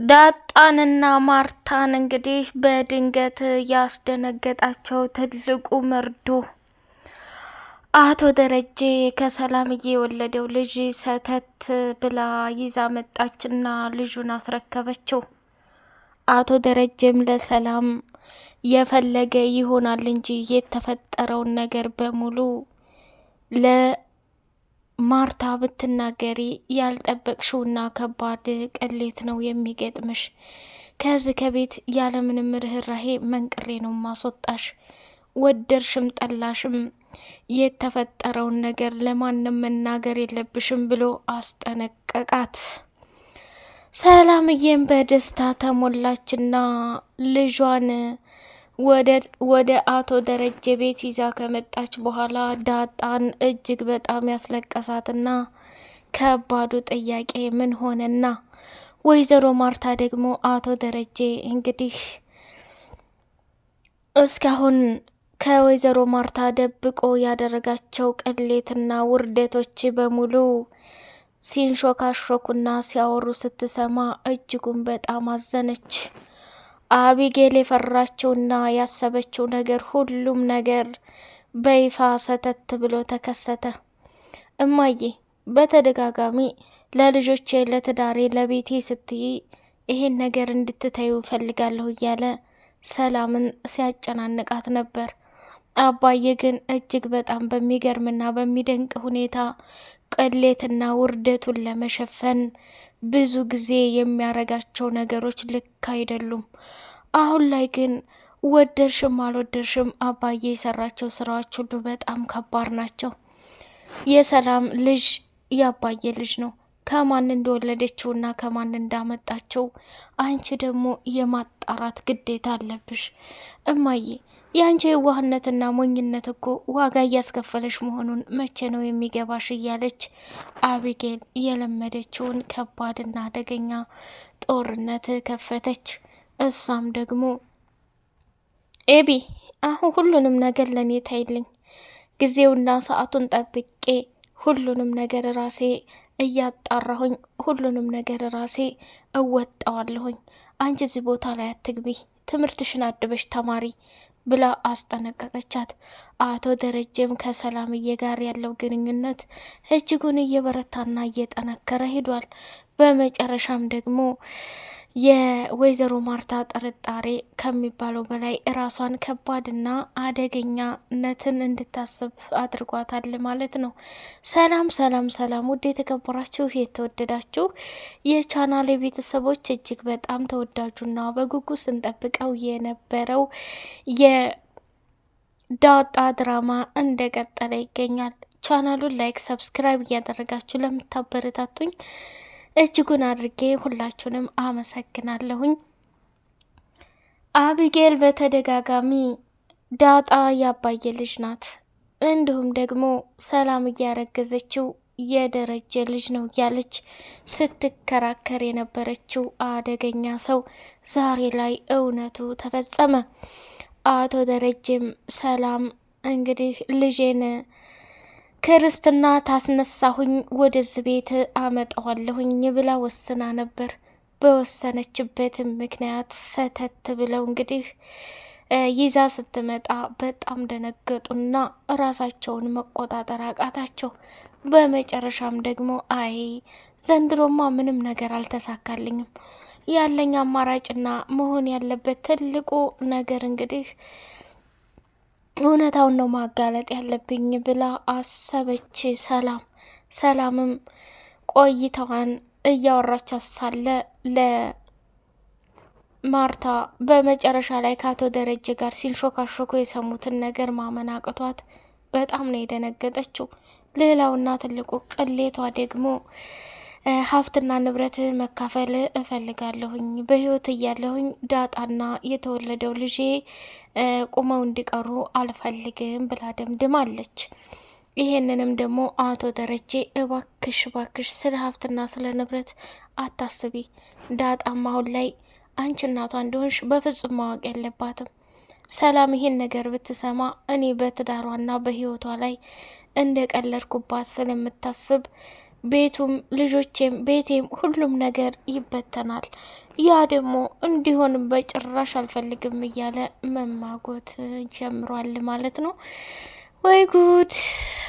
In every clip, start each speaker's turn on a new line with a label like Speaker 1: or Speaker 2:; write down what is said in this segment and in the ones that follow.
Speaker 1: ዳጣንና ማርታን እንግዲህ በድንገት ያስደነገጣቸው ትልቁ መርዶ አቶ ደረጀ ከሰላምዬ የወለደው ልጅ ሰተት ብላ ይዛ መጣችና ልጁን አስረከበችው። አቶ ደረጀም ለሰላም የፈለገ ይሆናል እንጂ የተፈጠረውን ነገር በሙሉ ማርታ ብትናገሪ ያልጠበቅሽውና ከባድ ቅሌት ነው የሚገጥምሽ። ከዚህ ከቤት ያለምንም ርህራሄ መንቅሬ ነው ማስወጣሽ። ወደርሽም ጠላሽም የተፈጠረውን ነገር ለማንም መናገር የለብሽም ብሎ አስጠነቀቃት። ሰላምዬም በደስታ ተሞላችና ልጇን ወደ አቶ ደረጀ ቤት ይዛ ከመጣች በኋላ ዳጣን እጅግ በጣም ያስለቀሳትና ከባዱ ጥያቄ ምን ሆነና ወይዘሮ ማርታ ደግሞ አቶ ደረጀ እንግዲህ እስካሁን ከወይዘሮ ማርታ ደብቆ ያደረጋቸው ቅሌትና ውርደቶች በሙሉ ሲንሾካሾኩና ሲያወሩ ስትሰማ እጅጉን በጣም አዘነች። አቢጌል የፈራችውና ያሰበችው ነገር ሁሉም ነገር በይፋ ሰተት ብሎ ተከሰተ። እማዬ በተደጋጋሚ ለልጆቼ፣ ለትዳሬ፣ ለቤቴ ስትይ ይሄን ነገር እንድትተዩ ፈልጋለሁ እያለ ሰላምን ሲያጨናንቃት ነበር። አባዬ ግን እጅግ በጣም በሚገርምና በሚደንቅ ሁኔታ ቅሌትና ውርደቱን ለመሸፈን ብዙ ጊዜ የሚያረጋቸው ነገሮች ልክ አይደሉም። አሁን ላይ ግን ወደድሽም አልወደድሽም አባዬ የሰራቸው ስራዎች ሁሉ በጣም ከባድ ናቸው። የሰላም ልጅ የአባዬ ልጅ ነው። ከማን እንደወለደችውና ከማን እንዳመጣቸው አንቺ ደግሞ የማጣራት ግዴታ አለብሽ። እማዬ የአንቺ የዋህነትና ሞኝነት እኮ ዋጋ እያስከፈለሽ መሆኑን መቼ ነው የሚገባሽ? እያለች አቢጌል የለመደችውን ከባድና አደገኛ ጦርነት ከፈተች። እሷም ደግሞ ኤቢ አሁን ሁሉንም ነገር ለኔ ታይልኝ፣ ጊዜውና ሰዓቱን ጠብቄ ሁሉንም ነገር ራሴ እያጣራሁኝ ሁሉንም ነገር ራሴ እወጣዋለሁኝ። አንቺ እዚህ ቦታ ላይ አትግቢ፣ ትምህርትሽን አድበሽ ተማሪ ብላ አስጠነቀቀቻት። አቶ ደረጀም ከሰላምዬ ጋር ያለው ግንኙነት እጅጉን እየበረታና እየጠነከረ ሄዷል። በመጨረሻም ደግሞ የወይዘሮ ማርታ ጥርጣሬ ከሚባለው በላይ ራሷን ከባድና አደገኛነትን እንድታስብ አድርጓታል ማለት ነው። ሰላም ሰላም ሰላም! ውድ የተከበራችሁ የተወደዳችሁ የቻናሌ ቤተሰቦች እጅግ በጣም ተወዳጁና በጉጉት ስንጠብቀው የነበረው የዳጣ ድራማ እንደቀጠለ ይገኛል። ቻናሉን ላይክ፣ ሰብስክራይብ እያደረጋችሁ ለምታበረታቱኝ እጅጉን አድርጌ ሁላችሁንም አመሰግናለሁኝ። አቢጌል በተደጋጋሚ ዳጣ ያባየ ልጅ ናት፣ እንዲሁም ደግሞ ሰላም እያረገዘችው የደረጀ ልጅ ነው እያለች ስትከራከር የነበረችው አደገኛ ሰው ዛሬ ላይ እውነቱ ተፈጸመ። አቶ ደረጀም ሰላም እንግዲህ ልጄን ክርስትና ታስነሳሁኝ ወደዚህ ቤት አመጣዋለሁኝ ብላ ወስና ነበር። በወሰነችበትም ምክንያት ሰተት ብለው እንግዲህ ይዛ ስትመጣ በጣም ደነገጡና ራሳቸውን መቆጣጠር አቃታቸው። በመጨረሻም ደግሞ አይ ዘንድሮማ ምንም ነገር አልተሳካልኝም፣ ያለኝ አማራጭና መሆን ያለበት ትልቁ ነገር እንግዲህ እውነታውን ነው ማጋለጥ ያለብኝ ብላ አሰበች። ሰላምም ቆይታዋን እያወራች ሳለ ለማርታ በመጨረሻ ላይ ከአቶ ደረጀ ጋር ሲንሾካሾኩ የሰሙትን ነገር ማመን አቅቷት በጣም ነው የደነገጠችው። ሌላውና ትልቁ ቅሌቷ ደግሞ ሀብትና ንብረት መካፈል እፈልጋለሁኝ፣ በህይወት እያለሁኝ ዳጣና የተወለደው ልጄ ቁመው እንዲቀሩ አልፈልግም ብላ ደምድማለች። ይሄንንም ደግሞ አቶ ደረጀ እባክሽ ስለ ሀብትና ስለ ንብረት አታስቢ፣ ዳጣም አሁን ላይ አንቺ እናቷ እንደሆንሽ በፍጹም ማወቅ የለባትም። ሰላም ይሄን ነገር ብትሰማ እኔ በትዳሯና በህይወቷ ላይ እንደ ቀለድኩባት ስለምታስብ ቤቱም ልጆቼም ቤቴም ሁሉም ነገር ይበተናል። ያ ደግሞ እንዲሆን በጭራሽ አልፈልግም እያለ መማጎት ጀምሯል ማለት ነው። ወይ ጉድ!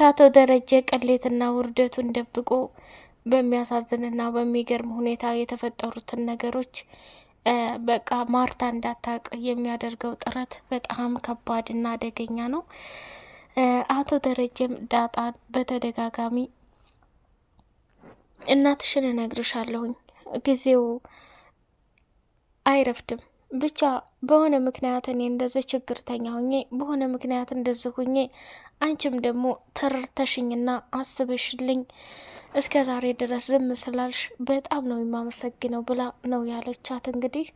Speaker 1: አቶ ደረጀ ቅሌትና ውርደቱን ደብቆ በሚያሳዝንና በሚገርም ሁኔታ የተፈጠሩትን ነገሮች በቃ ማርታ እንዳታቅ የሚያደርገው ጥረት በጣም ከባድና አደገኛ ነው። አቶ ደረጀም ዳጣን በተደጋጋሚ እናትሽን እነግርሻለሁኝ ጊዜው አይረፍድም፣ ብቻ በሆነ ምክንያት እኔ እንደዚህ ችግርተኛ ሁኜ በሆነ ምክንያት እንደዚህ ሁኜ አንቺም ደግሞ ተረድተሽኝና አስበሽልኝ እስከ ዛሬ ድረስ ዝም ስላልሽ በጣም ነው የማመሰግነው ብላ ነው ያለቻት። እንግዲህ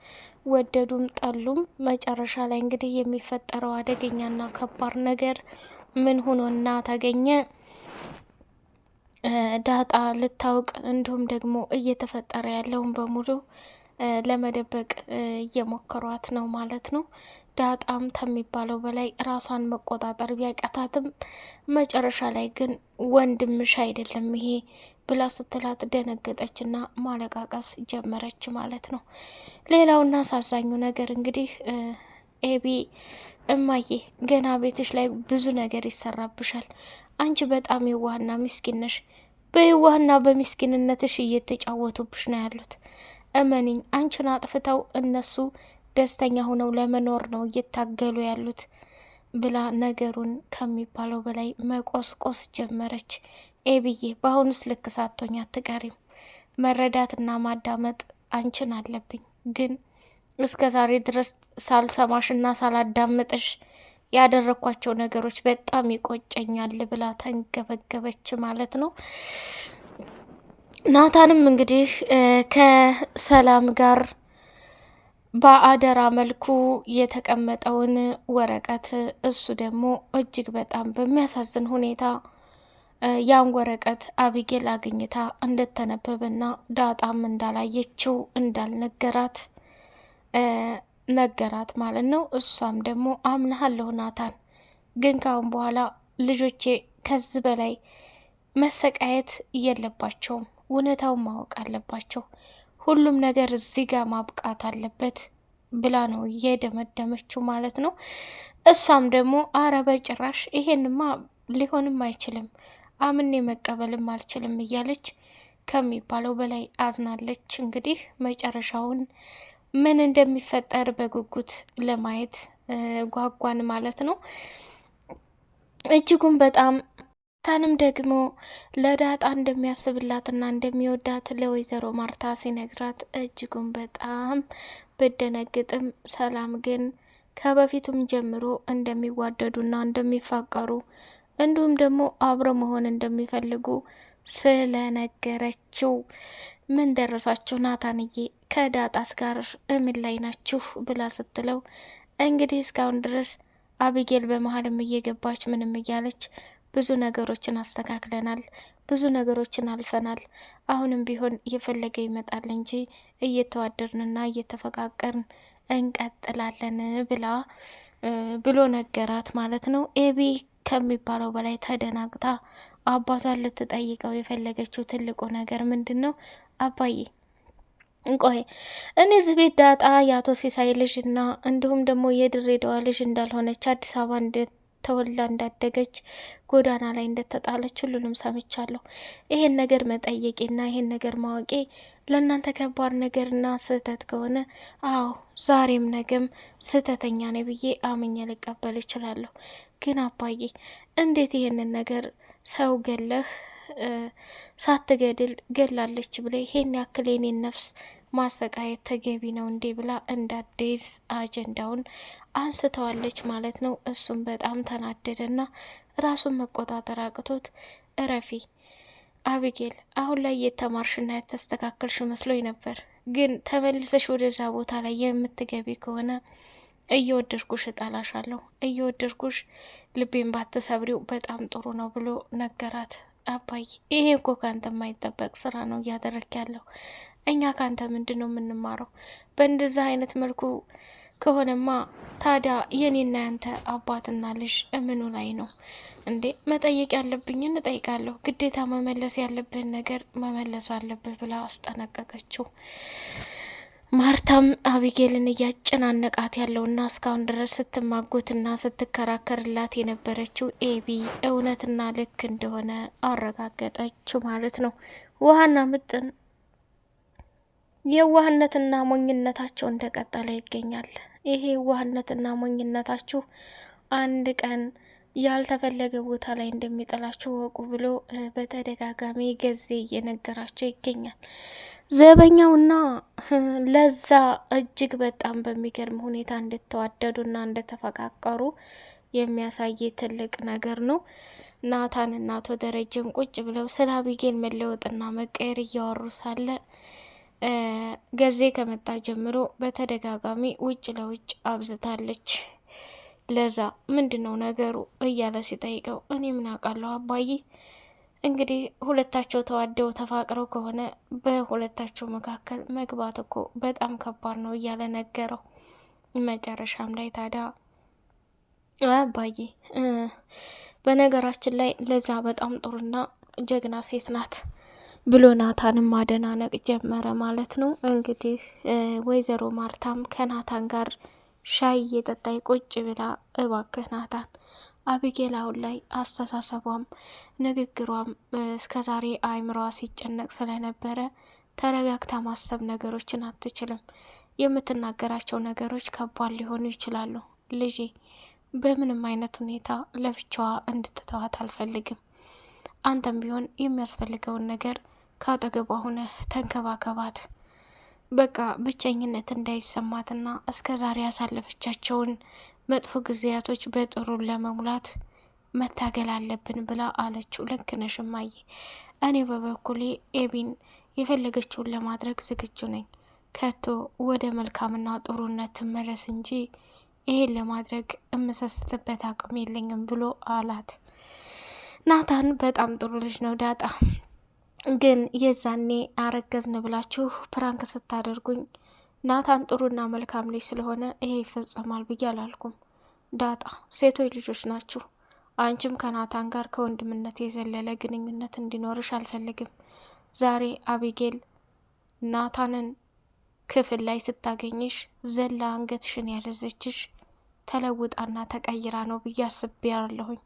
Speaker 1: ወደዱም ጠሉም መጨረሻ ላይ እንግዲህ የሚፈጠረው አደገኛና ከባድ ነገር ምን ሆኖና ተገኘ ዳጣ ልታውቅ እንዲሁም ደግሞ እየተፈጠረ ያለውን በሙሉ ለመደበቅ እየሞከሯት ነው ማለት ነው። ዳጣም ከሚባለው በላይ ራሷን መቆጣጠር ቢያቃታትም መጨረሻ ላይ ግን ወንድምሽ አይደለም ይሄ ብላ ስትላት ደነገጠችና ማለቃቀስ ጀመረች ማለት ነው። ሌላውና አሳዛኙ ነገር እንግዲህ ኤቢ እማዬ ገና ቤትሽ ላይ ብዙ ነገር ይሰራብሻል። አንቺ በጣም የዋህና ምስኪን ነሽ። በየዋህና በምስኪንነትሽ እየተጫወቱብሽ ነው ያሉት። እመኒኝ አንቺን አጥፍተው እነሱ ደስተኛ ሆነው ለመኖር ነው እየታገሉ ያሉት ብላ ነገሩን ከሚባለው በላይ መቆስቆስ ጀመረች። ኤብዬ በአሁኑስ ልክ ሳቶኝ አትቀሪም። መረዳትና ማዳመጥ አንቺን አለብኝ፣ ግን እስከ ዛሬ ድረስ ሳልሰማሽና ሳላዳምጥሽ ያደረኳቸው ነገሮች በጣም ይቆጨኛል ብላ ተንገበገበች ማለት ነው። ናታንም እንግዲህ ከሰላም ጋር በአደራ መልኩ የተቀመጠውን ወረቀት እሱ ደግሞ እጅግ በጣም በሚያሳዝን ሁኔታ ያን ወረቀት አቢጌል አግኝታ እንደተነበበና ዳጣም እንዳላየችው እንዳልነገራት ነገራት ማለት ነው። እሷም ደግሞ አምናሃለሁ ናታን፣ ግን ካሁን በኋላ ልጆቼ ከዚህ በላይ መሰቃየት የለባቸውም፣ እውነታውን ማወቅ አለባቸው፣ ሁሉም ነገር እዚህ ጋር ማብቃት አለበት ብላ ነው የደመደመችው ማለት ነው። እሷም ደግሞ አረ በጭራሽ ይሄንማ ሊሆንም አይችልም፣ አምኔ መቀበልም አልችልም እያለች ከሚባለው በላይ አዝናለች። እንግዲህ መጨረሻውን ምን እንደሚፈጠር በጉጉት ለማየት ጓጓን ማለት ነው። እጅጉን በጣም ታንም ደግሞ ለዳጣ እንደሚያስብላትና እንደሚወዳት ለወይዘሮ ማርታ ሲነግራት እጅጉን በጣም ብደነግጥም ሰላም ግን ከበፊቱም ጀምሮ እንደሚዋደዱና እንደሚፋቀሩ እንዲሁም ደግሞ አብረ መሆን እንደሚፈልጉ ስለነገረችው ምን ደረሳችሁ ናታንዬ ከዳጣስ ጋር እምን ላይ ናችሁ ብላ ስትለው እንግዲህ እስካሁን ድረስ አቢጌል በመሀልም እየገባች ምንም እያለች ብዙ ነገሮችን አስተካክለናል፣ ብዙ ነገሮችን አልፈናል። አሁንም ቢሆን እየፈለገ ይመጣል እንጂ እየተዋደድንና እየተፈቃቀርን እንቀጥላለን ብሎ ነገራት ማለት ነው። ኤቢ ከሚባለው በላይ ተደናግታ አባቷን ልትጠይቀው የፈለገችው ትልቁ ነገር ምንድን ነው? አባዬ ቆይ እኔ እዚህ ቤት ዳጣ የአቶ ሲሳይ ልጅ እና እንዲሁም ደግሞ የድሬዳዋ ልጅ እንዳልሆነች አዲስ አበባ እንደተወልዳ እንዳደገች ጎዳና ላይ እንደተጣለች ሁሉንም ሰምቻለሁ። ይሄን ነገር መጠየቄና ይሄን ነገር ማወቄ ለእናንተ ከባድ ነገርና ስህተት ከሆነ አዎ ዛሬም ነገም ስህተተኛ ነኝ ብዬ አምኜ ልቀበል እችላለሁ። ግን አባዬ እንዴት ይሄንን ነገር ሰው ገለህ ሳትገድል ገላለች ብለ ይሄን ያክል የኔን ነፍስ ማሰቃየት ተገቢ ነው እንዴ ብላ እንዳዲስ አጀንዳውን አንስተዋለች ማለት ነው። እሱም በጣም ተናደደና ራሱን መቆጣጠር አቅቶት እረፊ አቢጌል፣ አሁን ላይ የተማርሽና የተስተካከልሽ መስሎኝ ነበር፣ ግን ተመልሰሽ ወደዛ ቦታ ላይ የምትገቢ ከሆነ እየወደድኩሽ እጠላሻለሁ፣ እየወደድኩሽ ልቤን ባትሰብሪው በጣም ጥሩ ነው ብሎ ነገራት። አባይ ይሄ እኮ ካንተ የማይጠበቅ ስራ ነው እያደረግ ያለው። እኛ ካንተ ምንድን ነው የምንማረው? በእንደዛ አይነት መልኩ ከሆነማ ታዲያ የኔና ያንተ አባትና ልጅ እምኑ ላይ ነው እንዴ? መጠየቅ ያለብኝን እጠይቃለሁ፣ ግዴታ መመለስ ያለብህን ነገር መመለስ አለብህ ብላ አስጠነቀቀችው። ማርታም አቢጌልን እያጨናነቃት ያለውና እስካሁን ድረስ ስትማጎትና ስትከራከርላት የነበረችው ኤቢ እውነትና ልክ እንደሆነ አረጋገጠችው ማለት ነው። ውሃና ምጥን የዋህነትና ሞኝነታቸው እንደቀጠለ ይገኛል። ይሄ የዋህነትና ሞኝነታችሁ አንድ ቀን ያልተፈለገ ቦታ ላይ እንደሚጥላችሁ ወቁ ብሎ በተደጋጋሚ ጊዜ እየነገራቸው ይገኛል። ዘበኛውና ለዛ እጅግ በጣም በሚገርም ሁኔታ እንደተዋደዱና እንደተፈቃቀሩ የሚያሳይ ትልቅ ነገር ነው። ናታንና አቶ ደረጀም ቁጭ ብለው ስለ አቢጌል መለወጥና መቀየር እያወሩ ሳለ ገዜ ከመጣ ጀምሮ በተደጋጋሚ ውጭ ለውጭ አብዝታለች። ለዛ ምንድነው ነገሩ እያለ ሲጠይቀው እኔ ምን አውቃለሁ አባዬ፣ እንግዲህ ሁለታቸው ተዋደው ተፋቅረው ከሆነ በሁለታቸው መካከል መግባት እኮ በጣም ከባድ ነው እያለ ነገረው። መጨረሻም ላይ ታዲያ አባዬ በነገራችን ላይ ለዛ በጣም ጥሩና ጀግና ሴት ናት ብሎ ናታንም ማደናነቅ ጀመረ ማለት ነው። እንግዲህ ወይዘሮ ማርታም ከናታን ጋር ሻይ የጠጣይ ቁጭ ብላ እባክህ ናታን፣ አቢጌል አሁን ላይ አስተሳሰቧም ንግግሯም እስከዛሬ አእምሮዋ ሲጨነቅ ስለነበረ ተረጋግታ ማሰብ ነገሮችን አትችልም። የምትናገራቸው ነገሮች ከባድ ሊሆኑ ይችላሉ። ልጄ በምንም አይነት ሁኔታ ለብቻዋ እንድትተዋት አልፈልግም። አንተም ቢሆን የሚያስፈልገውን ነገር ካጠገቧ ሆነህ ተንከባከባት። በቃ ብቸኝነት እንዳይሰማትና እስከ ዛሬ ያሳለፈቻቸውን መጥፎ ጊዜያቶች በጥሩ ለመሙላት መታገል አለብን ብላ አለችው። ልክ ነሽ እማዬ፣ እኔ በበኩሌ ኤቢን የፈለገችውን ለማድረግ ዝግጁ ነኝ። ከቶ ወደ መልካምና ጥሩነት ትመለስ እንጂ ይሄን ለማድረግ እምሰስትበት አቅም የለኝም ብሎ አላት። ናታን በጣም ጥሩ ልጅ ነው ዳጣ፣ ግን የዛኔ አረገዝን ብላችሁ ፕራንክ ስታደርጉኝ ናታን ጥሩና መልካም ልጅ ስለሆነ ይሄ ይፈጸማል ብዬ አላልኩም። ዳጣ ሴቶች ልጆች ናችሁ። አንቺም ከናታን ጋር ከወንድምነት የዘለለ ግንኙነት እንዲኖርሽ አልፈልግም። ዛሬ አቢጌል ናታንን ክፍል ላይ ስታገኝሽ ዘላ አንገትሽን ያለዘችሽ ተለውጣና ተቀይራ ነው ብዬ አስቤ ያለሁኝ።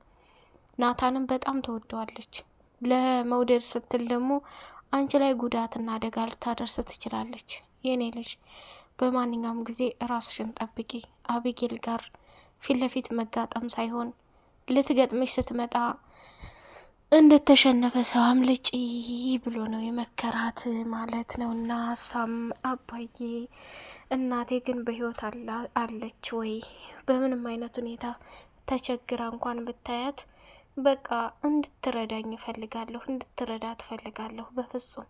Speaker 1: ናታንን በጣም ተወደዋለች። ለመውደድ ስትል ደግሞ አንቺ ላይ ጉዳትና አደጋ ልታደርስ ትችላለች። የኔ ልጅ በማንኛውም ጊዜ ራስሽን ጠብቂ። አቢጌል ጋር ፊት ለፊት መጋጠም ሳይሆን ልትገጥምሽ ስትመጣ እንደተሸነፈ ሰው አምልጪ ብሎ ነው የመከራት ማለት ነው። እና እሷም አባዬ እናቴ ግን በህይወት አለች ወይ? በምንም አይነት ሁኔታ ተቸግራ እንኳን ብታያት በቃ እንድትረዳኝ እፈልጋለሁ፣ እንድትረዳ ትፈልጋለሁ። በፍጹም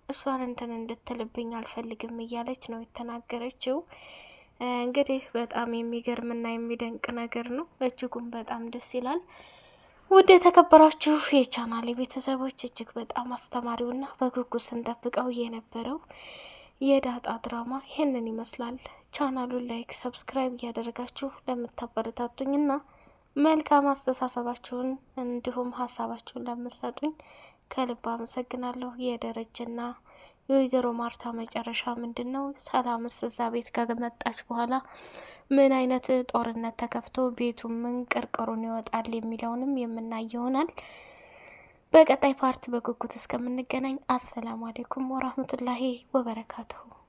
Speaker 1: እሷን እንትን እንድትልብኝ አልፈልግም እያለች ነው የተናገረችው። እንግዲህ በጣም የሚገርምና የሚደንቅ ነገር ነው። እጅጉን በጣም ደስ ይላል። ውድ የተከበራችሁ የቻናል ቤተሰቦች እጅግ በጣም አስተማሪውና በጉጉት ስንጠብቀው የነበረው የዳጣ ድራማ ይህንን ይመስላል። ቻናሉን ላይክ፣ ሰብስክራይብ እያደረጋችሁ ለምታበረታቱኝና መልካም አስተሳሰባችሁን እንዲሁም ሀሳባችሁን ለምትሰጡኝ ከልብ አመሰግናለሁ። የደረጀና የወይዘሮ ማርታ መጨረሻ ምንድን ነው? ሰላምስ እዛ ቤት ከመጣች በኋላ ምን አይነት ጦርነት ተከፍቶ ቤቱ ምን ቅርቅሩን ይወጣል የሚለውንም የምናይ ይሆናል። በቀጣይ ፓርት በጉጉት እስከምንገናኝ አሰላሙ አሌይኩም ወራህመቱላሂ ወበረካቱሁ።